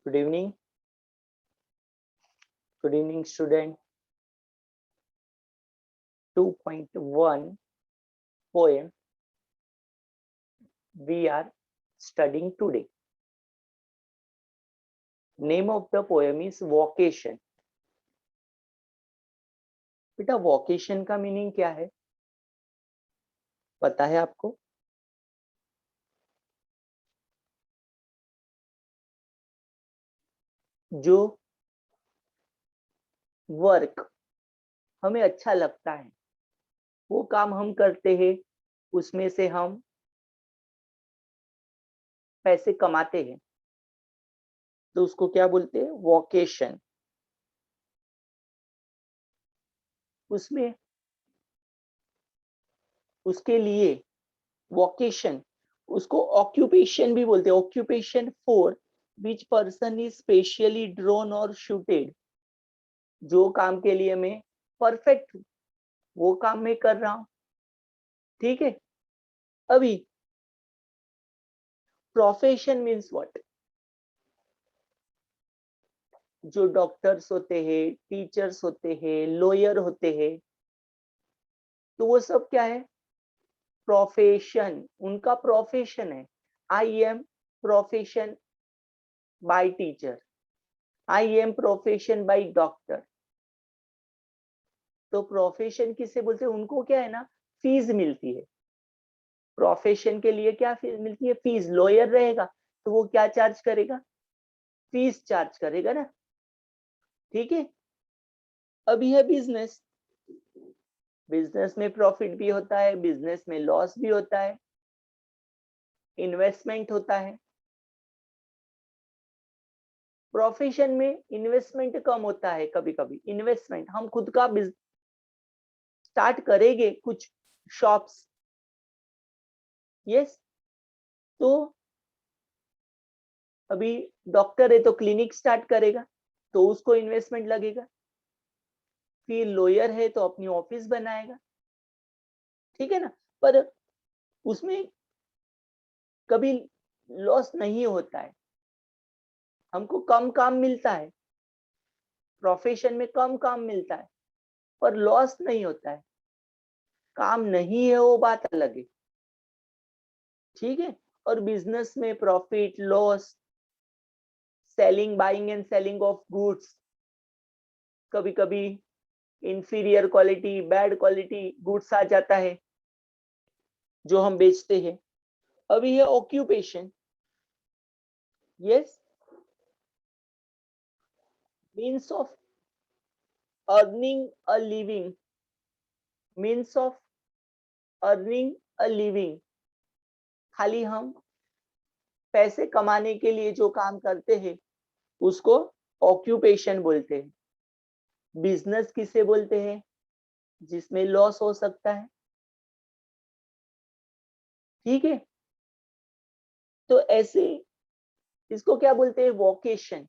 Good evening. Good evening, student. 2.1 poem we are studying today. Name of the poem is Vocation. बेटा vocation का meaning क्या है पता है आपको? जो वर्क हमें अच्छा लगता है वो काम हम करते हैं, उसमें से हम पैसे कमाते हैं, तो उसको क्या बोलते हैं? वोकेशन। उसमें उसके लिए वोकेशन, उसको ऑक्यूपेशन भी बोलते हैं। Occupation for which person is specially drone और शूटेड। जो काम के लिए मैं परफेक्ट हूं वो काम मैं कर रहा हूं। ठीक है। अभी प्रोफेशन मीन्स व्हाट? जो डॉक्टर्स होते हैं, टीचर्स होते हैं, लॉयर होते हैं, तो वो सब क्या है? प्रोफेशन। उनका प्रोफेशन है। I am profession by teacher, I am profession by doctor. तो प्रोफेशन किसे बोलते हैं? उनको क्या है ना, फीस मिलती है। प्रोफेशन के लिए क्या फीस मिलती है? फीस। लॉयर रहेगा तो वो क्या चार्ज करेगा? फीस चार्ज करेगा ना। ठीक है। अभी है बिजनेस। बिजनेस में प्रॉफिट भी होता है, बिजनेस में लॉस भी होता है, इन्वेस्टमेंट होता है। प्रोफेशन में इन्वेस्टमेंट कम होता है। कभी कभी इन्वेस्टमेंट, हम खुद का स्टार्ट करेंगे कुछ शॉप्स, यस, तो अभी डॉक्टर है तो क्लिनिक स्टार्ट करेगा तो उसको इन्वेस्टमेंट लगेगा। फिर लॉयर है तो अपनी ऑफिस बनाएगा। ठीक है ना। पर उसमें कभी लॉस नहीं होता है, हमको कम काम मिलता है। प्रोफेशन में कम काम मिलता है पर लॉस नहीं होता है। काम नहीं है वो बात अलग है। ठीक है। और बिजनेस में profit loss, selling, buying and selling of goods, कभी कभी inferior quality, bad quality goods आ जाता है जो हम बेचते हैं। अभी है occupation. Yes, means of earning a living, means of earning a living. खाली हम पैसे कमाने के लिए जो काम करते हैं उसको ऑक्यूपेशन बोलते हैं। बिजनेस किसे बोलते हैं? जिसमें लॉस हो सकता है। ठीक है। तो ऐसे इसको क्या बोलते हैं? वोकेशन।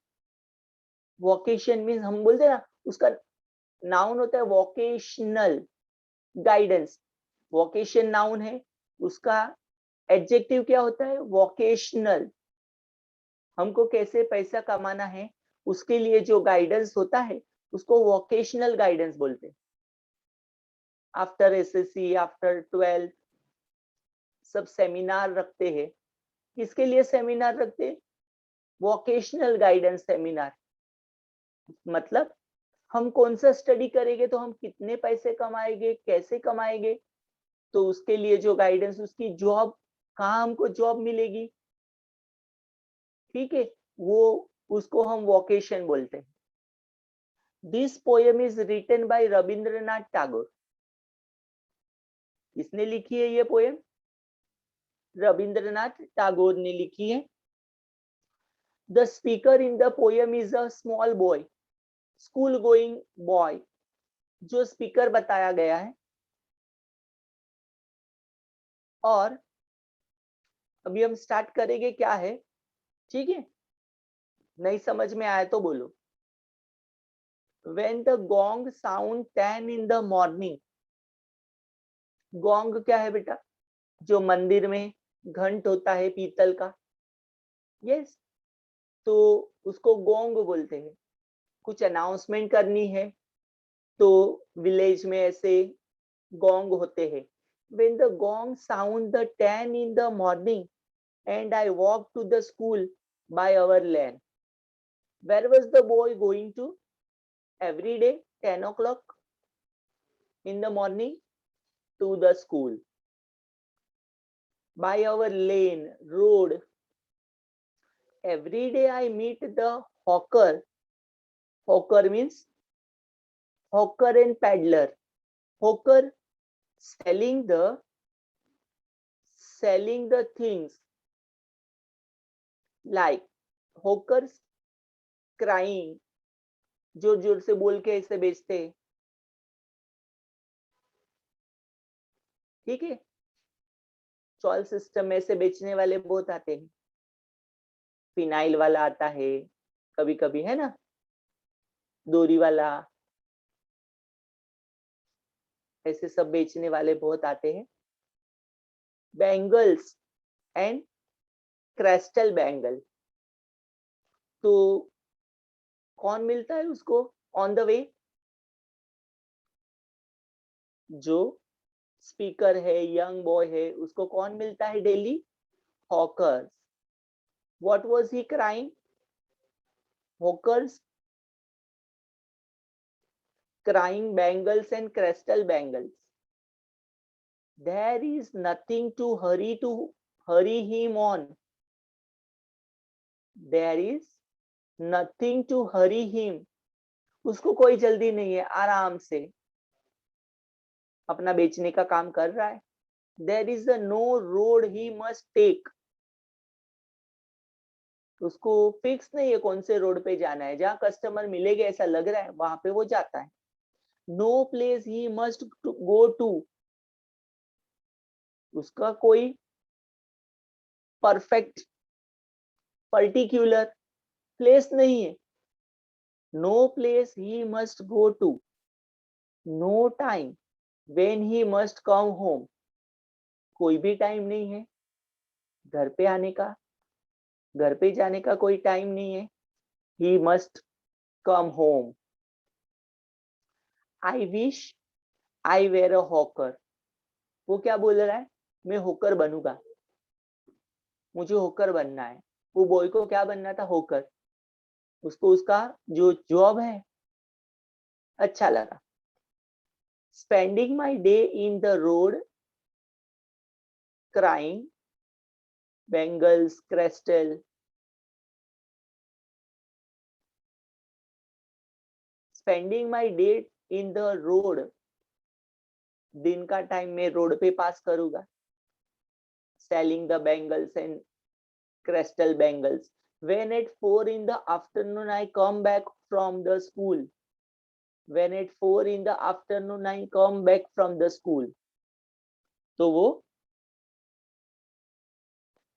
वोकेशन मीन्स हम बोलते हैं ना, उसका नाउन होता है वोकेशनल गाइडेंस। वोकेशन नाउन है, उसका एडजेक्टिव क्या होता है? वोकेशनल। हमको कैसे पैसा कमाना है उसके लिए जो गाइडेंस होता है उसको वोकेशनल गाइडेंस बोलते हैं। आफ्टर एसएससी, आफ्टर 12th सब सेमिनार रखते हैं। किसके लिए सेमिनार रखते हैं? Vocational guidance seminar. मतलब हम कौन सा स्टडी करेंगे तो हम कितने पैसे कमाएंगे, कैसे कमाएंगे, तो उसके लिए जो गाइडेंस, उसकी जॉब, कहाँ हमको जॉब मिलेगी, ठीक है, वो उसको हम वोकेशन बोलते हैं। This poem is written by Rabindranath Tagore. किसने लिखी है ये पोएम? रविंद्रनाथ टैगोर ने लिखी है। The speaker in the poem is a small boy, school going boy. जो स्पीकर बताया गया है। और अभी हम स्टार्ट करेंगे क्या है। ठीक है। नहीं समझ में आया तो बोलो। When the gong sound 10 in the morning। Gong क्या है बेटा? जो मंदिर में घंट होता है पीतल का। यस। तो उसको गोंग बोलते हैं। कुछ अनाउंसमेंट करनी है तो विलेज में ऐसे गोंग होते हैं। When the gong sound the 10 in the morning and I walk to the school by our lane. Where was the boy going to? Every day 10 o'clock in the morning to the school. By our lane, road. Every day I meet the hawker. Hawker means hawker and peddler. Hawker selling the things like hawkers crying, जोर जोर से बोल के ऐसे बेचते हैं। ठीक है, चॉल सिस्टम में से बेचने वाले बहुत आते हैं। फिनाइल वाला आता है कभी कभी, है ना, डोरी वाला, ऐसे सब बेचने वाले बहुत आते हैं। बैंगल्स एंड क्रिस्टल बैंगल, तो कौन मिलता है उसको ऑन द वे? जो स्पीकर है, यंग बॉय है, उसको कौन मिलता है daily? Hawkers. What was he crying? Hawkers crying bangles and crystal bangles. There is nothing to hurry him on. There is nothing to hurry him. उसको कोई जल्दी नहीं है, आराम से अपना बेचने का काम कर रहा है। There is a no road he must take. उसको फिक्स नहीं है कौन से रोड पे जाना है, जहां कस्टमर मिलेगा ऐसा लग रहा है वहां पे वो जाता है। No place he must go to. उसका कोई परफेक्ट पर्टिकुलर प्लेस नहीं है। No place he must go to. No time when he must come home. कोई भी टाइम नहीं है घर पे आने का, घर पे जाने का कोई टाइम नहीं है। He must come home. I wish I were a hawker. वो क्या बोल रहा है? मैं होकर बनूंगा, मुझे होकर बनना है। वो बॉय को क्या बनना था? होकर। उसको उसका जो जॉब है अच्छा लगा। Spending my day in the road crying bangles, crystal. Spending my day in the road. दिन का टाइम मैं रोड पे पास करूंगा। Selling the bangles and crystal bangles. When at 4 in the afternoon I come back from the school. When at 4 in the afternoon I come back from the school. तो वो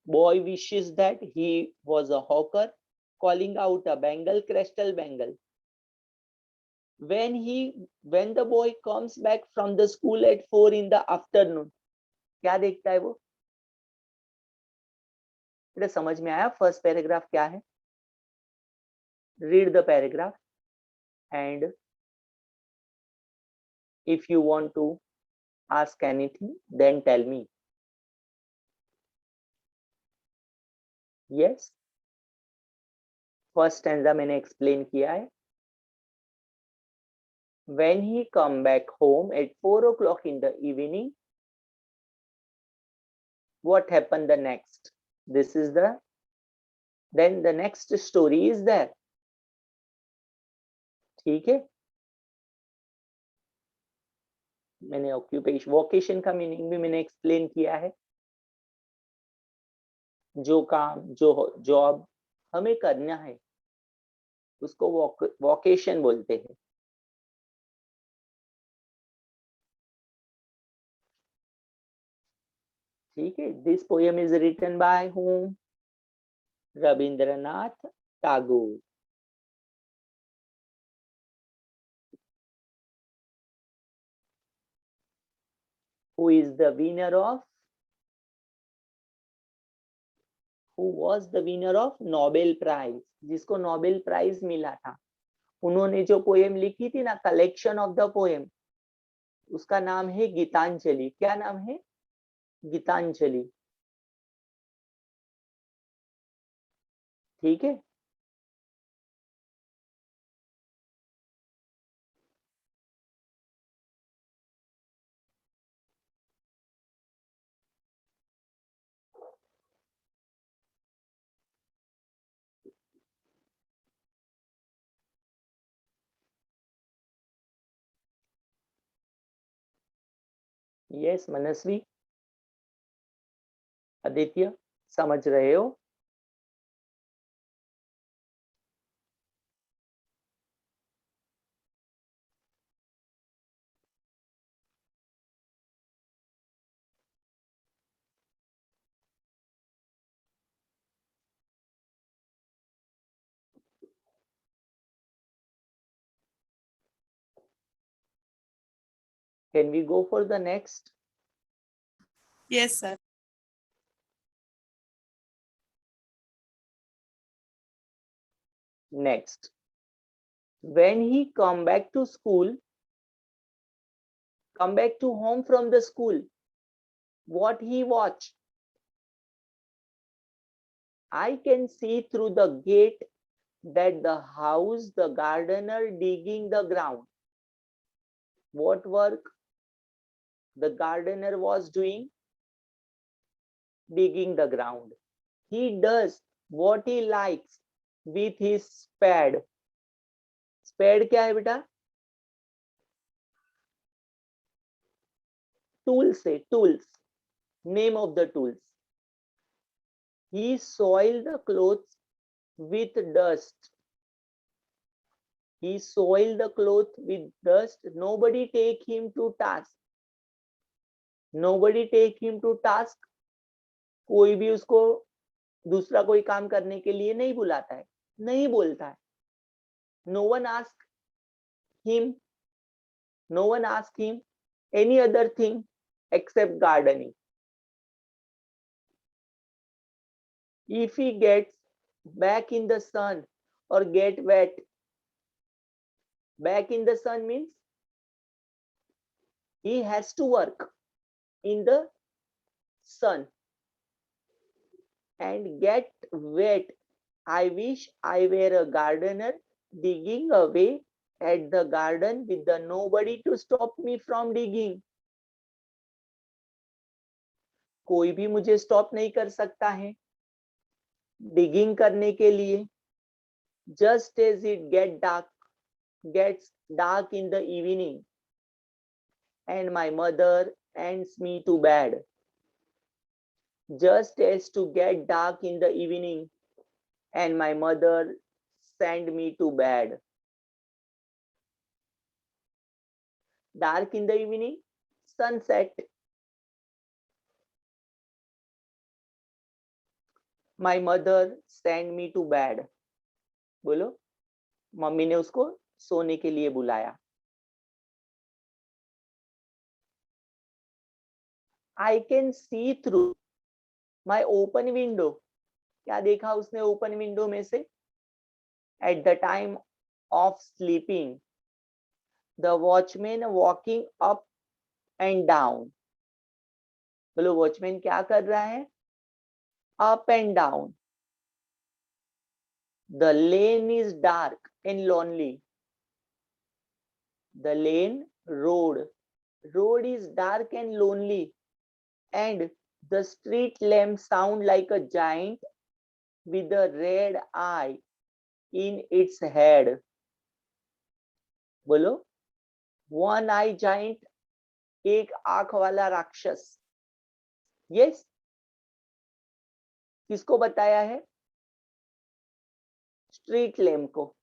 boy wishes that he was a hawker, calling out a bangle, crystal bangle. When the boy comes back from the school at 4 in the afternoon, क्या देखता है वो? इधर समझ में आया फर्स्ट पैराग्राफ क्या है? Read the paragraph and if you want to ask anything then tell me. Yes, first stanza मैंने एक्सप्लेन किया है। When he come back home at 4 o'clock in the evening, what happened the next? This is then the next story is there. ठीक है, मैंने occupation vocation का meaning भी मैंने explain किया है। जो काम, जो जॉब हमें करना है उसको वोकेशन बोलते हैं। ठीक है, this poem is written by whom? Rabindranath Tagore. Who is the winner of who was the winner of Nobel Prize, जिसको नोबेल प्राइज मिला था, उन्होंने जो पोएम लिखी थी ना, कलेक्शन ऑफ द पोएम, उसका नाम है गीतांजलि। क्या नाम है? गीतांजलि। ठीक है। यस मनस्वी, आदित्य, समझ रहे हो? Can we go for the next? Yes, sir. Next. When he come back to school, come back to home from the school, what he watch? I can see through the gate that the house, the gardener digging the ground. What work the gardener was doing? Digging the ground. He does what he likes with his spade. Spade क्या है बेटा? Tools है, tools. Name of the tools. He soiled the clothes with dust. He soiled the cloth with dust. Nobody take him to task. Nobody take him to task. कोई भी उसको दूसरा कोई काम करने के लिए नहीं बुलाता है, नहीं बोलता है. No one ask him. No one ask him any other thing except gardening. If he gets back in the sun or get wet, back in the sun means he has to work in the sun and get wet. I wish I were a gardener digging away at the garden with the nobody to stop me from digging. कोई भी मुझे stop नहीं कर सकता है digging करने के लिए. Just as it gets dark in the evening and my mother sends me to bed. Just as to get dark in the evening and my mother send me to bed. Dark in the evening, sunset. My mother send me to bed. बोलो, mummy ने उसको सोने के लिए बुलाया. I can see through my open window. क्या देखा उसने ओपन विंडो में से? At the time of sleeping, the watchman walking up and down. बोलो वॉचमैन क्या कर रहा है? Up and down. The lane is dark and lonely. The lane, road is dark and lonely, and the street lamp sound like a giant with a red eye in its head. बोलो, one eye giant, एक आंख वाला राक्षस. Yes, किसको बताया है? Street lamp को.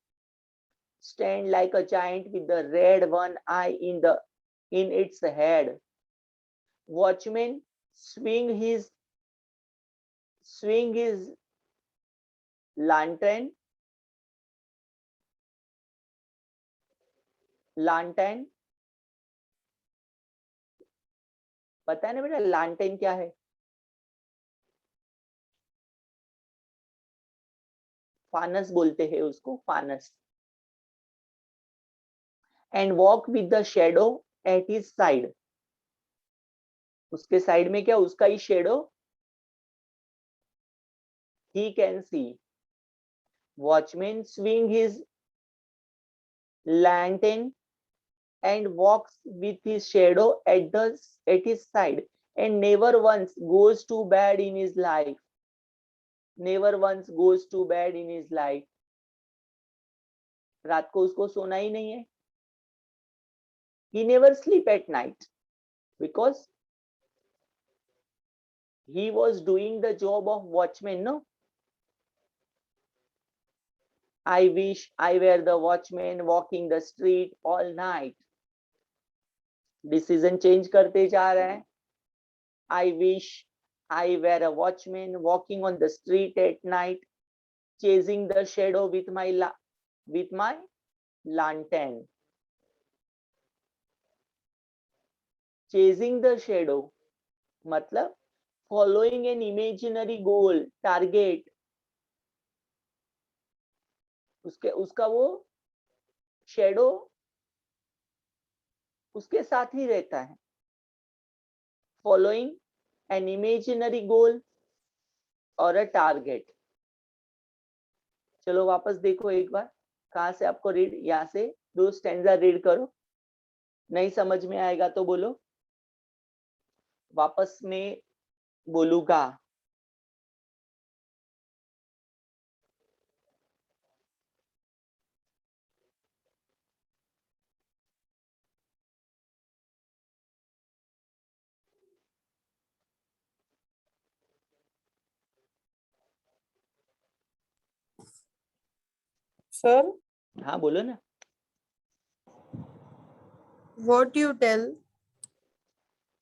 Stand like a giant with the red one eye in its head. Watchman swing his lantern पता है ना बेटा lantern क्या है? फानस बोलते हैं उसको, फानस। And walk with the shadow at his side, उसके साइड में क्या, उसका ही शेडो ही can see. Watchman swing his lantern and walks with his shadow at his side, and never once goes to bed in his life. Never once goes to bed in his life. रात को उसको सोना ही नहीं है. He never sleep at night because he was doing the job of watchman. No, I wish I were the watchman walking the street all night. Decision change करते जा रहा है. I wish I were a watchman walking on the street at night, chasing the shadow with my lantern. Chasing the shadow मतलब following an imaginary goal, target. उसका वो shadow उसके साथ ही रहता है. Following an imaginary goal or a target. चलो वापस देखो एक बार, कहां से आपको रीड, यहां से 2 स्टैंजा रीड करो. नहीं समझ में आएगा तो बोलो, वापस में बोलूंगा. Sir, हाँ बोलो ना. what you tell?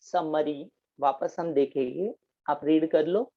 समरी वापस हम देखेंगे, आप रीड कर लो.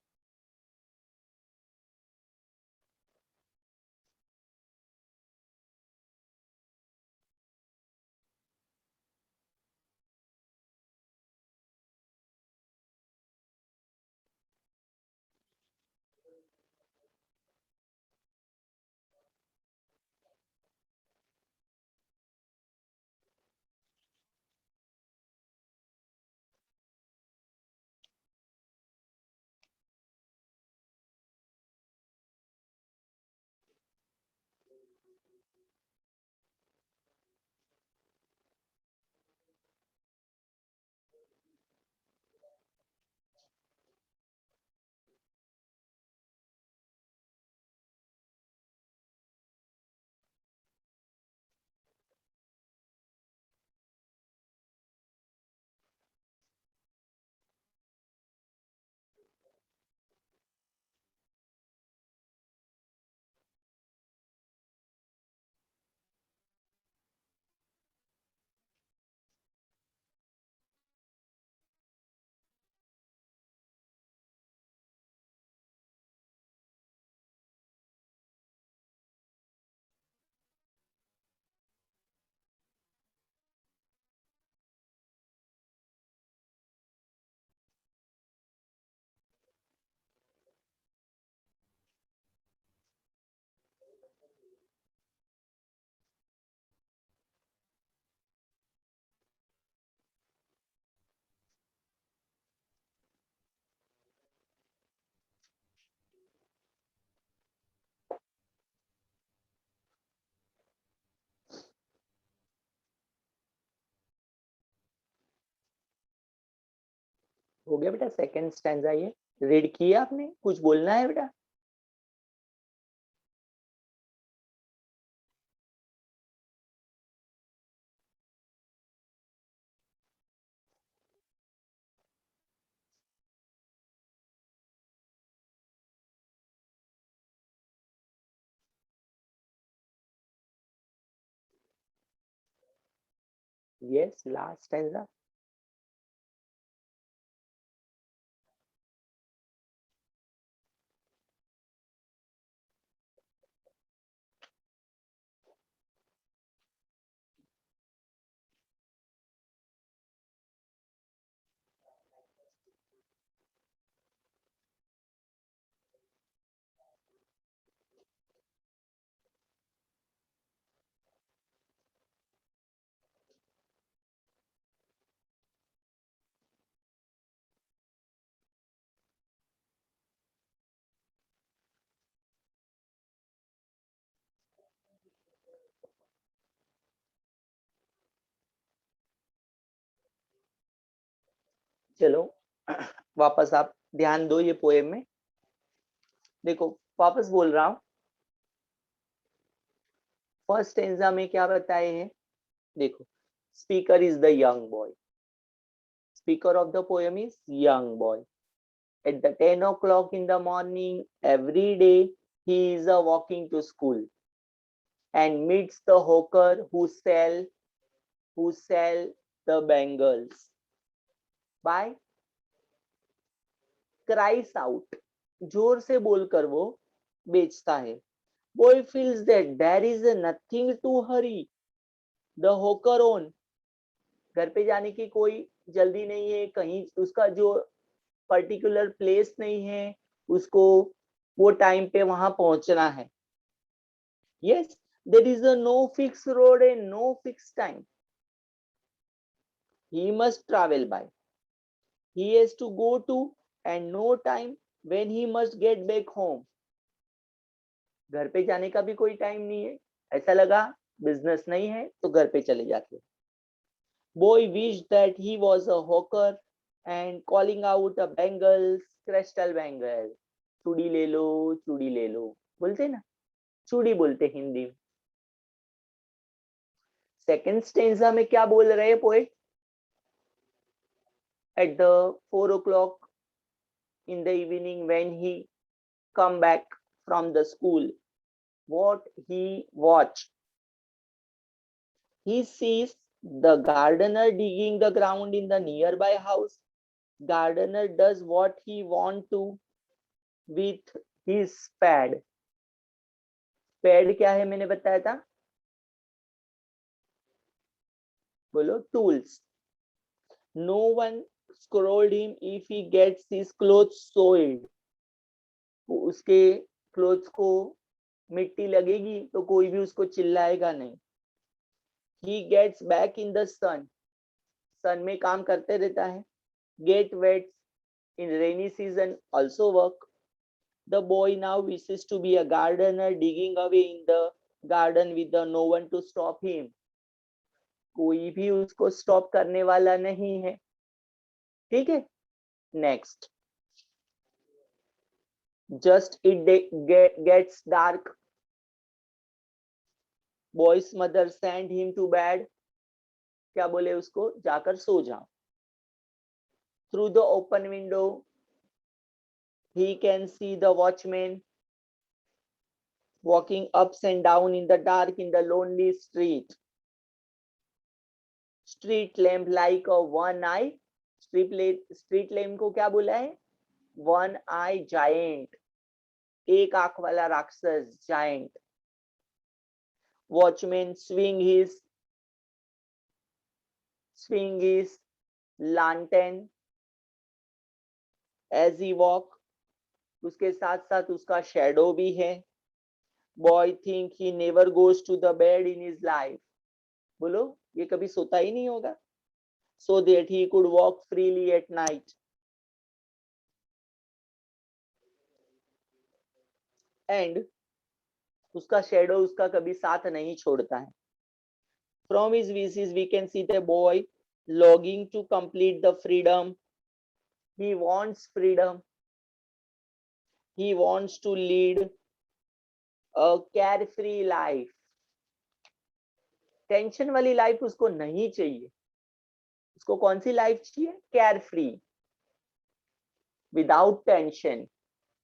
हो गया बेटा सेकंड स्टैंजा, ये रीड किया आपने, कुछ बोलना है बेटा. Yes, last stanza. चलो वापस आप ध्यान दो ये पोएम में। देखो वापस बोल रहा हूं, फर्स्ट स्टेंजा में क्या बताए हैं। देखो, speaker is the young boy, speaker of the poem is young boy. At the 10 o'clock in the morning every day, he is walking to school and meets the hawker who sell the bangles. By cries out, जोर से बोलकर वो बेचता है। Boy feels that there is nothing to hurry the hawker on. घर पे जाने की कोई जल्दी नहीं है, कहीं उसका जो पर्टिकुलर प्लेस नहीं है, उसको वो टाइम पे वहां पहुंचना है। Yes, there is no fixed road and no fixed time. He must travel by. He has to go to and no time when he must get back home. घर पे जाने का भी कोई टाइम नहीं है, ऐसा लगा बिजनेस नहीं है तो घर पे चले जाते। Boy wished that he was a hawker and calling out a bangles, crystal bangle. चूड़ी ले लो, चूड़ी ले लो, बोलते ना, चूड़ी बोलते हिंदी में। सेकंड स्टेंजा में क्या बोल रहे हैं poet. At the 4 o'clock in the evening when he come back from the school, what he watched, he sees the gardener digging the ground in the nearby house. Gardener does what he want to with his spade. Spade क्या है मैंने बताया था, बोलो tools. No one scold him if he gets his clothes soiled. उसके clothes को मिट्टी लगेगी तो कोई भी उसको चिल्लाएगा नहीं। He gets back in the sun. सन में काम करते रहता है। Get wet in rainy season also work. The boy now wishes to be a gardener digging away in the garden with the no one to stop him. कोई भी उसको stop करने वाला नहीं है। ठीक है, next. Just it gets dark. Boy's mother sent him to bed. क्या बोले उसको, जाकर सो जाओ। Through the open window he can see the watchman walking ups and down in the dark in the lonely street. Street lamp like a one eye. Street lamp को क्या बोला है, one eye giant, एक आंख वाला राक्षस, giant. Watchman swing his lantern as he walk. उसके साथ साथ उसका शेडो भी है। Boy think he never goes to the bed in his life. बोलो, ये कभी सोता ही नहीं होगा। So that he could walk freely at night. And उसका शेडो उसका कभी साथ नहीं छोड़ता है। From his wishes we can see the boy longing to complete the freedom. He wants freedom. He wants to lead a carefree life. Tension वाली life उसको नहीं चाहिए। उसको कौन सी लाइफ चाहिए, केयरफ्री, विदाउट टेंशन।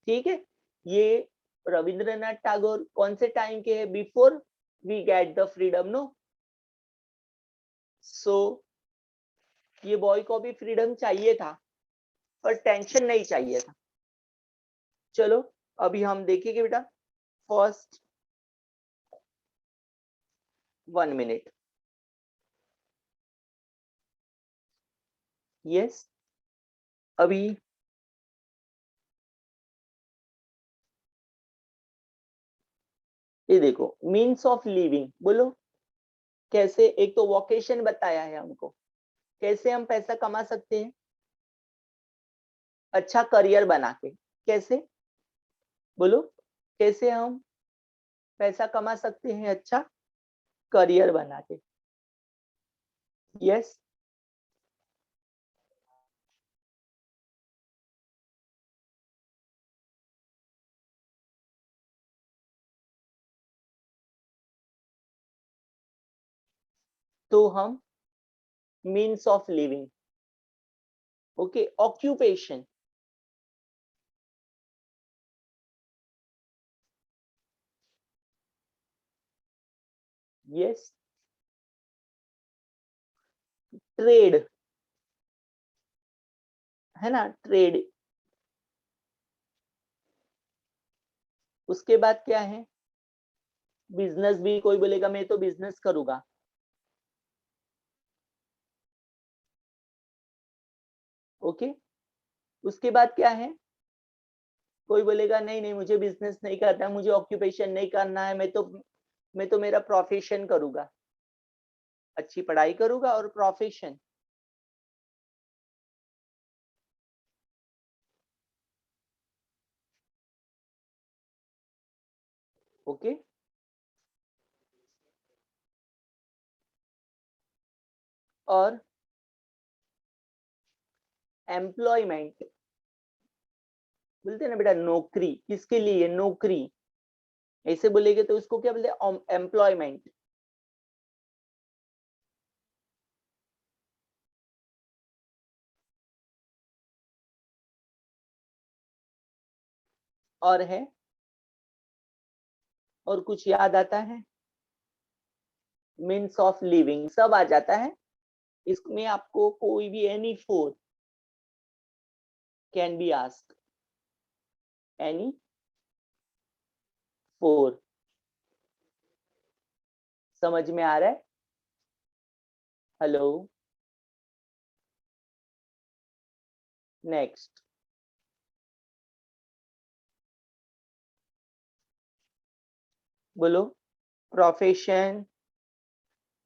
ठीक है, ये रविंद्रनाथ टैगोर कौन से टाइम के है, before we get the freedom, no. So ये बॉय को भी फ्रीडम चाहिए था पर टेंशन नहीं चाहिए था। चलो अभी हम देखेंगे बेटा, फर्स्ट 1 मिनट। यस, अभी ये देखो, मीन्स ऑफ लिविंग, बोलो कैसे। एक तो वोकेशन बताया है हमको, कैसे हम पैसा कमा सकते हैं, अच्छा करियर बना के। कैसे, बोलो कैसे हम पैसा कमा सकते हैं अच्छा करियर बना के। यस, तो हम means of living, okay, occupation, yes, trade है ना, ट्रेड। उसके बाद क्या है, बिजनेस भी, कोई बोलेगा मैं तो बिजनेस करूंगा, ओके। उसके बाद क्या है, कोई बोलेगा नहीं नहीं मुझे बिजनेस नहीं करना है, मुझे ऑक्यूपेशन नहीं करना है, मैं तो मेरा प्रोफेशन करूंगा, अच्छी पढ़ाई करूंगा और प्रोफेशन, ओके। और एम्प्लॉयमेंट, बोलते हैं ना बेटा नौकरी, किसके लिए नौकरी, ऐसे बोलेंगे तो उसको क्या बोलते हैं, एम्प्लॉयमेंट। और है, और कुछ याद आता है, मीन्स ऑफ लिविंग सब आ जाता है इसमें, आपको कोई भी any four can be ask, any four, समझ में आ रहा है? हेलो, नेक्स्ट बोलो, प्रोफेशन,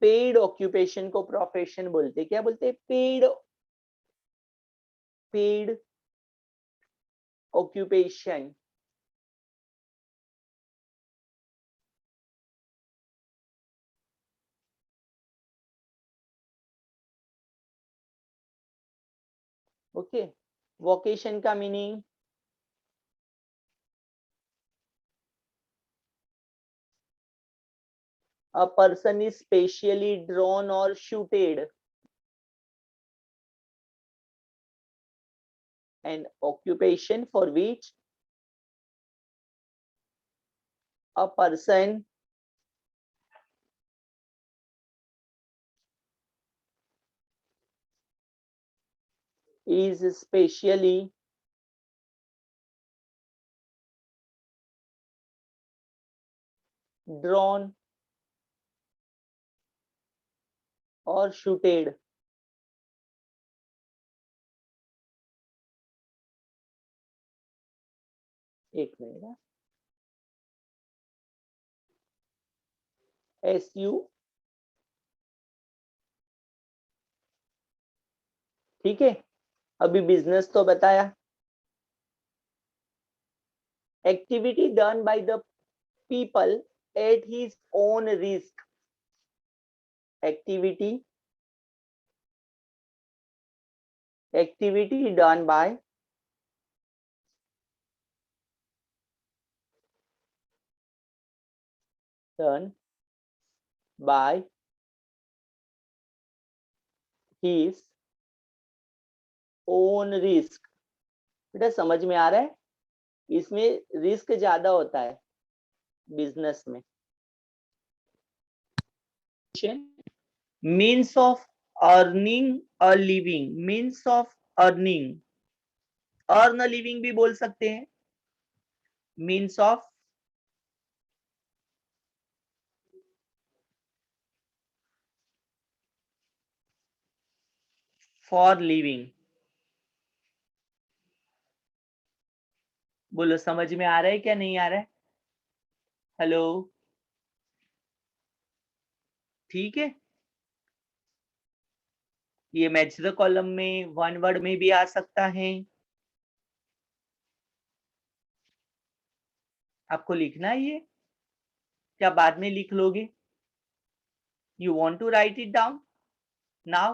पेड ऑक्यूपेशन को प्रोफेशन बोलते, क्या बोलते, paid, paid occupation, okay. Vocation का meaning, a person is specially drawn or suited, an occupation for which a person is specially drawn or suited, एक मिनट, SU, ठीक है। अभी बिजनेस तो बताया, activity done by the people at his own risk, activity, activity done by done by his own risk, बेटा समझ में आ रहा है, इसमें रिस्क ज्यादा होता है बिजनेस में। Means of earning a living, means of earning, earn a living भी बोल सकते हैं, मीन्स ऑफ फॉर लिविंग, बोलो समझ में आ रहा है क्या नहीं आ रहा है? हेलो, ठीक है। ये मैच द कॉलम में वन वर्ड में भी आ सकता है, आपको लिखना है ये, क्या बाद में लिख लोगे? You want to write it down now,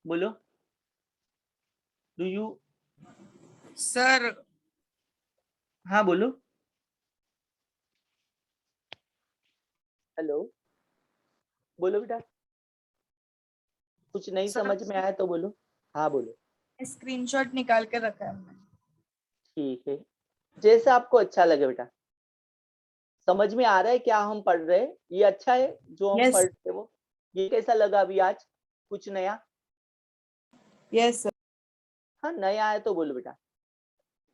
बोलो, डू यू, Sir, हाँ बोलो, हेलो, बोलो बेटा, कुछ नहीं समझ में आया तो बोलो। हाँ बोलो। स्क्रीनशॉट निकाल के रखा है हमने। ठीक है, जैसा आपको अच्छा लगे बेटा। समझ में आ रहा है क्या हम पढ़ रहे हैं? ये अच्छा है जो हम यस पढ़ रहे वो। ये कैसा लगा अभी आज, कुछ नया? Yes sir. हाँ नया है तो बोलो बेटा।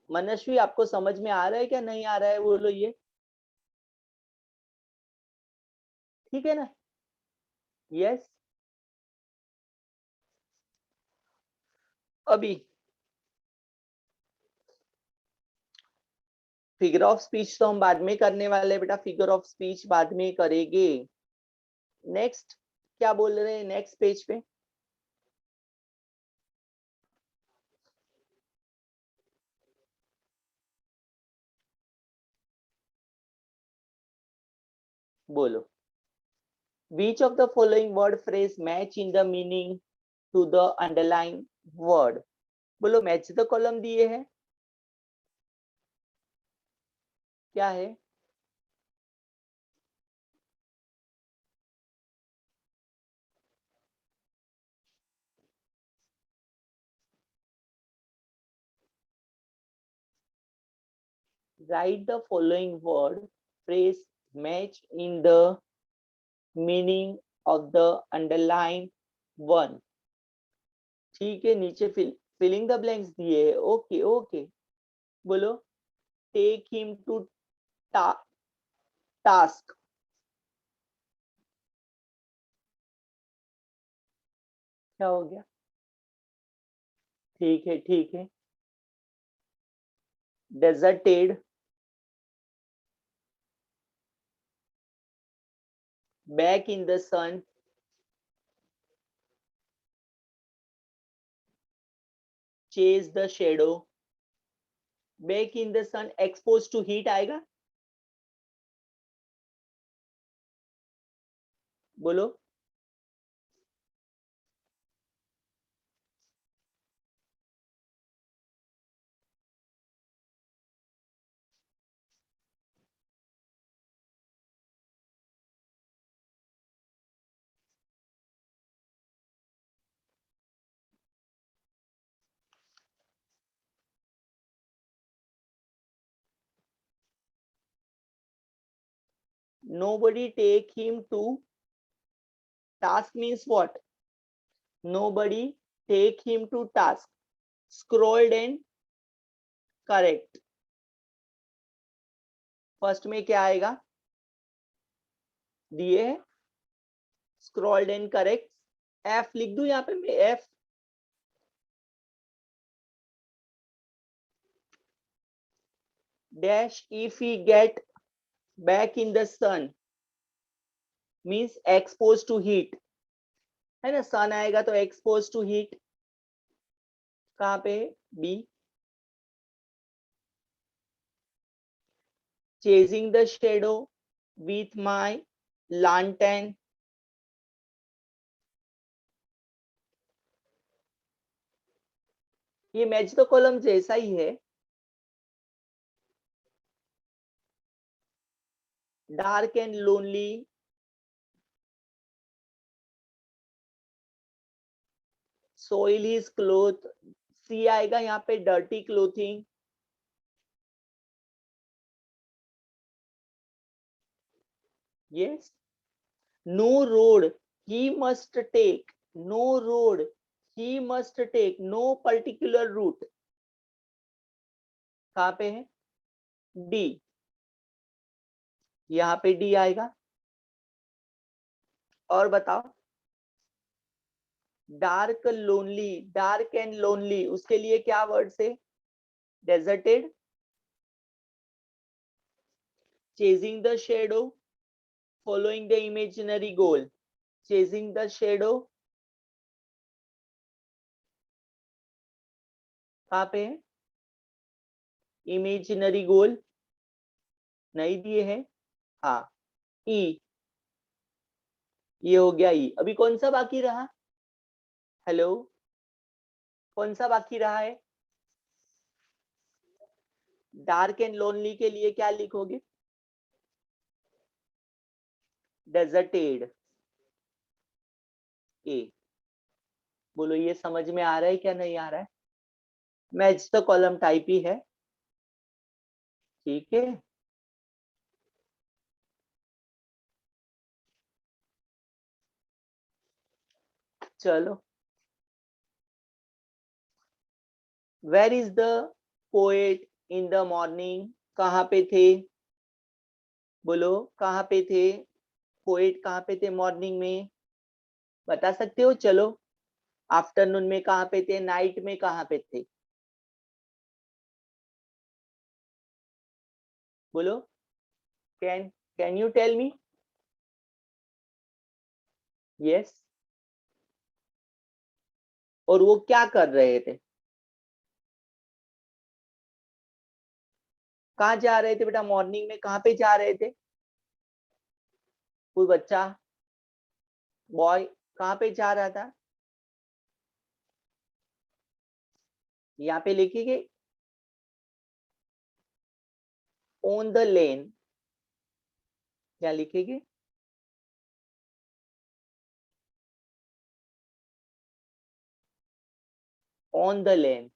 मनस्वी आपको समझ में आ रहा है क्या नहीं आ रहा है बोलो ये। ठीक है ना? यस। अभी फिगर ऑफ स्पीच तो हम बाद में करने वाले हैं बेटा, फिगर ऑफ स्पीच बाद में करेंगे। नेक्स्ट क्या बोल रहे हैं नेक्स्ट पेज पे? बोलो। Which of the following word phrase match in the meaning to the underlying word? बोलो, मैच द कॉलम दिए है, क्या है? Write the following word phrase match in the meaning of the underlying one. ठीक है, नीचे फिलिंग द ब्लैंक्स दिए है। ओके ओके, बोलो। Take him to task. क्या हो गया? ठीक है ठीक है। Deserted, back in the sun, chase the shadow, back in the sun, expose to heat आएगा? बोलो। Nobody take him to task means what? Nobody take him to task. Scrolled and correct. First में क्या आएगा? दिए है scrolled and correct. F लिख दूं यहाँ पे मैं, F. Dash if he get back in the sun means expose to heat, है ना? सन आएगा तो एक्सपोज टू हीट। कहाँ पे? B. Chasing the shadow with my lantern, ये मैच द कॉलम जैसा ही है। Dark and lonely, soil his cloth, C आएगा यहाँ पे dirty clothing. Yes. No road he must take, no road he must take, no particular route. कहाँ पे है? डी। यहाँ पे डी आएगा। और बताओ। Dark lonely, dark and lonely, उसके लिए क्या वर्ड से? Deserted. Chasing the shadow, following the imaginary goal. Chasing the shadow कहाँ पे है? इमेजिनरी गोल नहीं दिए है। हाँ, ई। ये हो गया ई। अभी कौन सा बाकी रहा? हेलो, कौन सा बाकी रहा है? डार्क एंड लोनली के लिए क्या लिखोगे? डेजर्टेड। ए। बोलो ये समझ में आ रहा है क्या नहीं आ रहा है? मैच द कॉलम टाइप ही है, ठीक है। चलो, where is the poet in the morning? कहाँ पे थे? बोलो कहाँ पे थे? पोएट कहाँ पे थे मॉर्निंग में? बता सकते हो? चलो, आफ्टरनून में कहाँ पे थे, नाइट में कहाँ पे थे? बोलो, can you tell me? Yes. और वो क्या कर रहे थे? कहाँ जा रहे थे बेटा मॉर्निंग में? कहाँ पे जा रहे थे? कोई बच्चा, बॉय, कहाँ पे जा रहा था? यहाँ पे लिखिए ऑन द लेन। क्या लिखेगी? On the lane.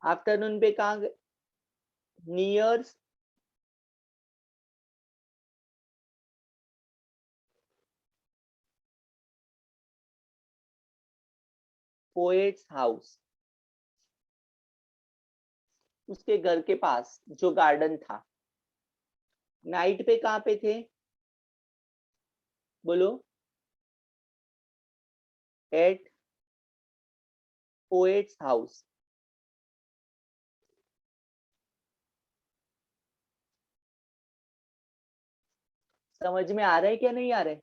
आफ्टरनून पे कहाँ? नियर पोएट्स हाउस, उसके घर के पास जो गार्डन था। नाइट पे कहाँ पे थे? बोलो, एट पोएट्स हाउस। समझ में आ रहा है क्या नहीं आ रहा है?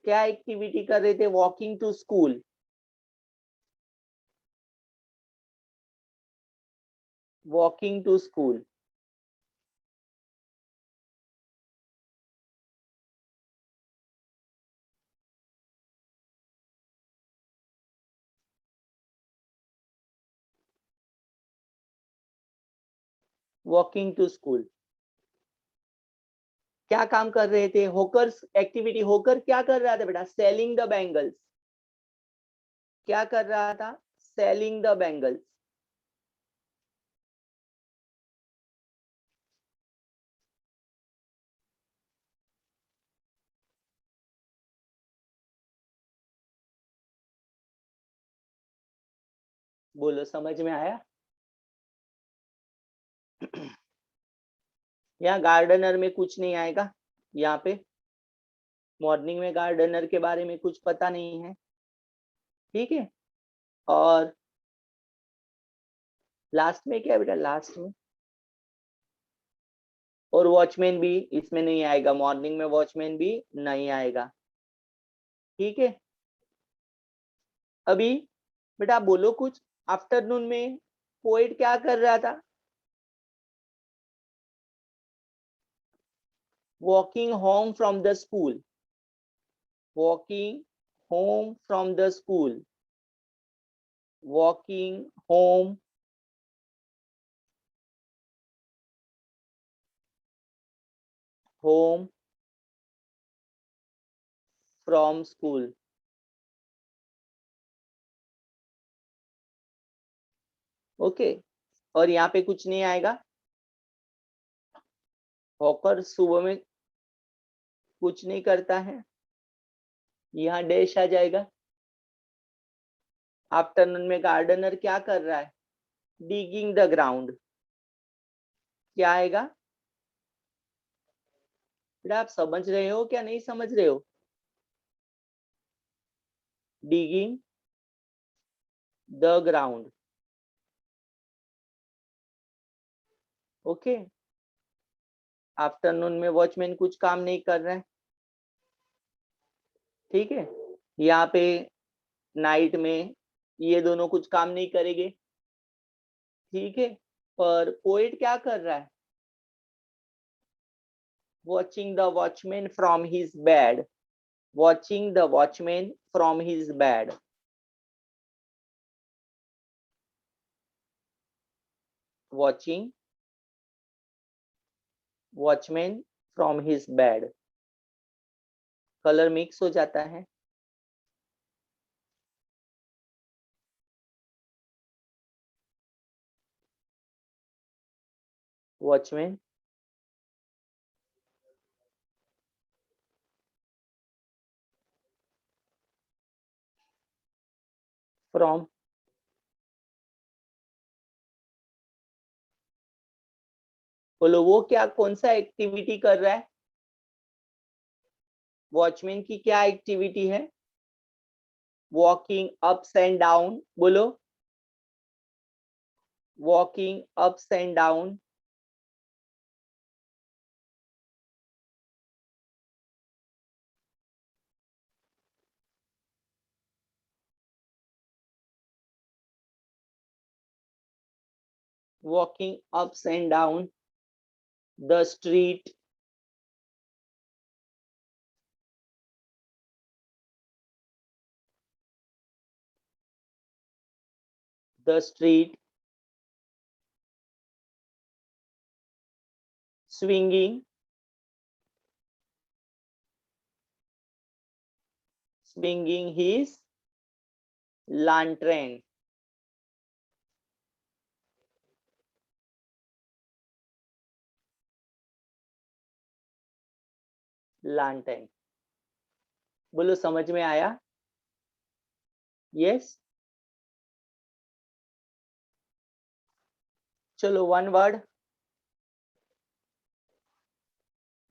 क्या एक्टिविटी कर रहे थे? Walking to school. Walking to school. Walking to school. क्या काम कर रहे थे? Hawkers activity. होकर क्या कर रहा था बेटा? Selling the bangles. क्या कर रहा था? Selling the bangles. बोलो समझ में आया? यहाँ गार्डनर में कुछ नहीं आएगा। यहाँ पे मॉर्निंग में गार्डनर के बारे में कुछ पता नहीं है, ठीक है। और लास्ट में क्या है बेटा? लास्ट में और वॉचमैन भी इसमें नहीं आएगा, मॉर्निंग में वॉचमैन भी नहीं आएगा, ठीक है। अभी बेटा बोलो कुछ, आफ्टरनून में पोएट क्या कर रहा था? Walking home from the school. Walking home from the school. Walking home home from school. Okay. और यहाँ पे कुछ नहीं आएगा। हॉकर सुबह में कुछ नहीं करता है, यहाँ डैश आ जाएगा। आफ्टरनून में गार्डनर क्या कर रहा है? Digging the ground. क्या आएगा बेटा? आप समझ रहे हो क्या नहीं समझ रहे हो? Digging the ground. Okay. Afternoon में वॉचमैन कुछ काम नहीं कर रहा है, ठीक है। यहाँ पे नाइट में ये दोनों कुछ काम नहीं करेंगे, ठीक है। पर पोएट क्या कर रहा है? Watching the watchman from his bed. Watching the watchman from his bed. Watching watchman from his bed. Colour mix हो जाता है। वॉचमैन, फ्रॉम, बोलो वो क्या कौन सा एक्टिविटी कर रहा है? वॉचमैन की क्या एक्टिविटी है? वॉकिंग अप्स एंड डाउन, बोलो walking ups and down. walking ups and down the street, the street, swinging his lantern, lantern। बोलो समझ में आया? यस। चलो वन वर्ड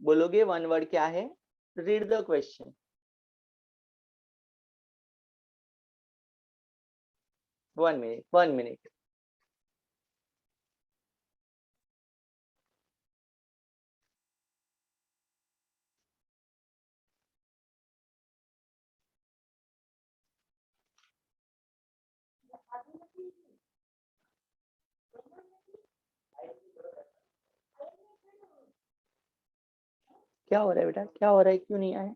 बोलोगे, वन वर्ड क्या है? Read the question. One minute, one minute. क्या हो रहा है बेटा, क्या हो रहा है, क्यों नहीं आया?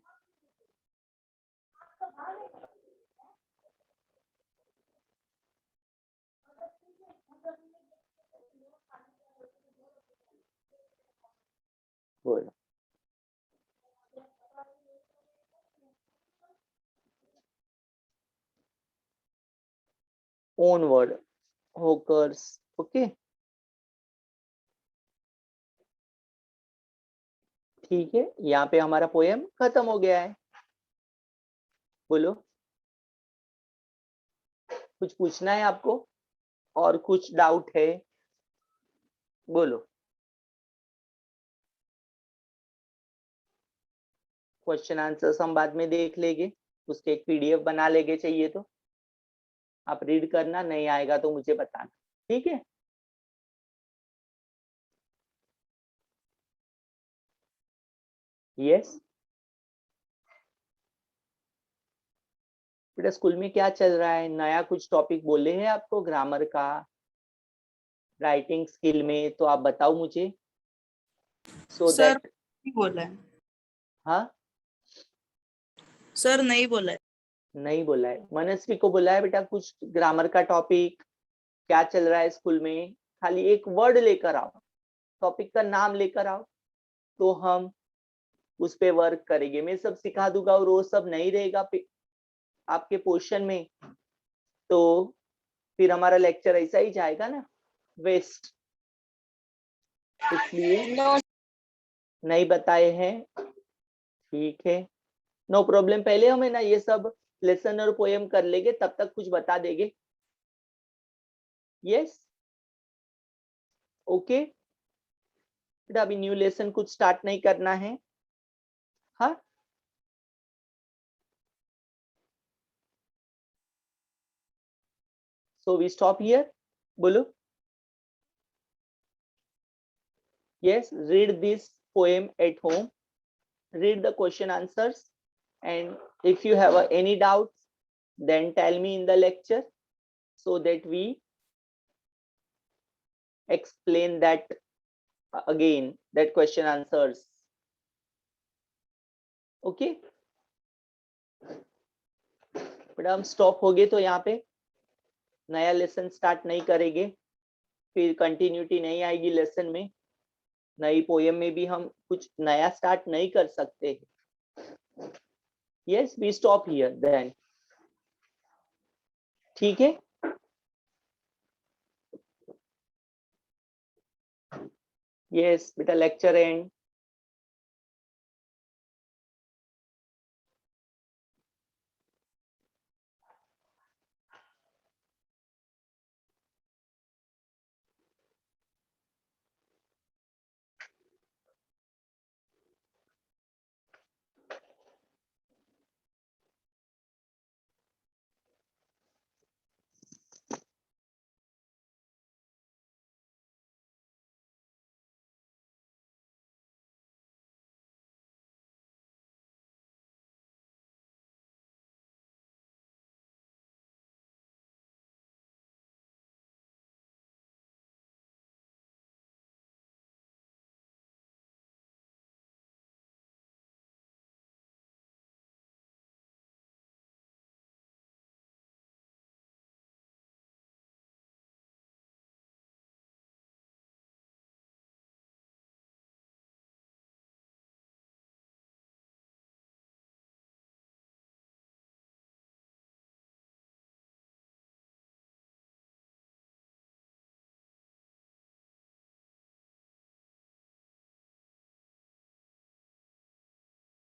बोलो ओन वर्ड, होकर्स, ओके ठीक है। यहाँ पे हमारा पोएम खत्म हो गया है। बोलो कुछ पूछना है आपको और कुछ डाउट है? बोलो। क्वेश्चन आंसर्स हम बाद में देख लेंगे, उसके एक पीडीएफ बना लेंगे, चाहिए तो आप रीड करना, नहीं आएगा तो मुझे बताना, ठीक है? यस बेटा, स्कूल में क्या चल रहा है? नया कुछ टॉपिक बोले हैं आपको ग्रामर का, राइटिंग स्किल में? तो आप बताओ मुझे, सो सर दैट। नहीं बोला है, हाँ सर नहीं बोला है। नहीं बोला है, मनस्वी को बोला है बेटा कुछ ग्रामर का टॉपिक क्या चल रहा है स्कूल में? खाली एक वर्ड लेकर आओ, टॉपिक का नाम लेकर आओ, तो हम उस पे वर्क करेंगे। मैं सब सिखा दूंगा और वो सब नहीं रहेगा आपके पोर्शन में, तो फिर हमारा लेक्चर ऐसा ही जाएगा ना, वेस्ट। इसलिए नहीं बताए हैं, ठीक है, नो प्रॉब्लम। पहले हमें ना ये सब लेसन और पोएम कर लेंगे, तब तक कुछ बता देंगे। यस ओके बेटा, अभी न्यू लेसन कुछ स्टार्ट नहीं करना है। हाँ सो वी स्टॉप हियर। बोलो yes, read this poem at home, read the question answers, and if you have any doubts, then tell me in the lecture so that we explain that again, that question answers, okay? But हम stop हो गए तो यहाँ पे नया lesson start नहीं करेंगे, फिर कंटिन्यूटी नहीं आएगी लेसन में, नई पोएम में भी हम कुछ नया स्टार्ट नहीं कर सकते। Yes, we stop here then. ठीक है? Yes, बेटा lecture end.